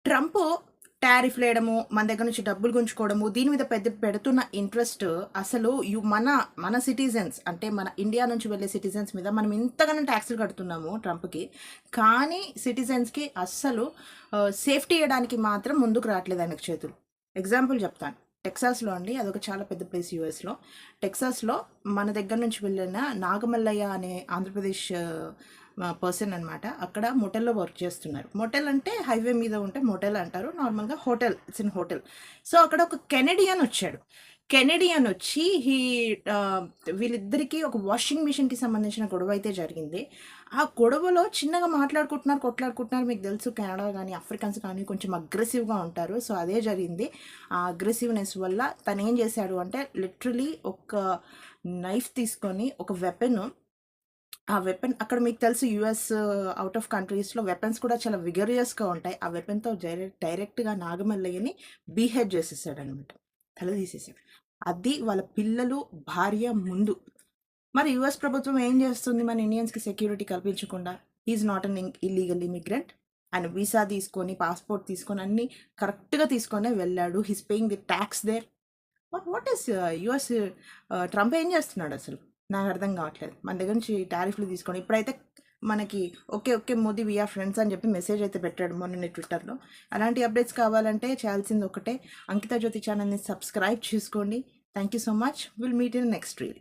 Trump టారిఫ్లు వేయడము, మన దగ్గర నుంచి డబ్బులు గుంజుకోవడము, దీని మీద పెడుతున్న ఇంట్రెస్ట్ అసలు మన సిటిజన్స్ అంటే మన ఇండియా నుంచి వెళ్ళే సిటిజన్స్ మీద మనం ఇంతగానో ట్యాక్స్లు కడుతున్నాము ట్రంప్కి. కానీ సిటిజన్స్కి అస్సలు సేఫ్టీ ఇవ్వడానికి మాత్రం ముందుకు రావట్లేదు ఆయనకు చేతులు. ఎగ్జాంపుల్ చెప్తాను. టెక్సాస్లో అండి, అదొక చాలా పెద్ద ప్లేస్ యూఎస్లో. టెక్సాస్లో మన దగ్గర నుంచి వెళ్ళిన నాగమల్లయ్య అనే ఆంధ్రప్రదేశ్ పర్సన్ అనమాట. అక్కడ మోటల్లో వర్క్ చేస్తున్నారు. మోటల్ అంటే హైవే మీద ఉంటే మోటల్ అంటారు, నార్మల్గా hotel, it's in hotel. So అక్కడ ఒక కెనడియన్ వచ్చాడు. కెనడియన్ వచ్చి వీళ్ళిద్దరికీ ఒక వాషింగ్ మిషన్కి సంబంధించిన గొడవ అయితే జరిగింది. ఆ గొడవలో చిన్నగా కొట్లాడుకుంటున్నారు. మీకు తెలుసు కెనడా కానీ ఆఫ్రికన్స్ కానీ కొంచెం అగ్రెసివ్గా ఉంటారు. సో అదే జరిగింది. ఆ అగ్రెసివ్నెస్ వల్ల తను ఏం చేశాడు అంటే లిటరలీ ఒక నైఫ్ తీసుకొని ఒక వెపన్, ఆ వెపన్ అక్కడ మీకు తెలుసు యూఎస్ అవుట్ ఆఫ్ కంట్రీస్లో వెపన్స్ కూడా చాలా విగరియస్గా ఉంటాయి. ఆ వెపన్తో డైరెక్ట్గా నాగమల్లయ్యని బీహెడ్ చేసేసాడు అనమాట, తల తీసేసాడు. అది వాళ్ళ పిల్లలు, భార్య ముందు. మరి యుఎస్ ప్రభుత్వం ఏం చేస్తుంది మన ఇండియన్స్కి సెక్యూరిటీ కల్పించకుండా? Is not an illegal immigrant. ఆయన వీసా తీసుకొని, పాస్పోర్ట్ తీసుకొని, అన్నీ కరెక్ట్గా తీసుకొనే వెళ్ళాడు. He's paying the tax there. What is US Trump ఏం చేస్తున్నాడు అసలు? నాకు అర్థం కావట్లేదు. మన దగ్గర నుంచి టారిఫ్లు తీసుకొని ఇప్పుడైతే మనకి ఓకే మోదీ వీఆర్ ఫ్రెండ్స్ అని చెప్పి మెసేజ్ అయితే పెట్టాడు మొన్న ట్విట్టర్లో. అలాంటి అప్డేట్స్ కావాలంటే చేయాల్సింది ఒకటే, అంకితా జ్యోతి ఛానల్ని సబ్స్క్రైబ్ చేసుకోండి. Thank you so much. Will meet in next reel.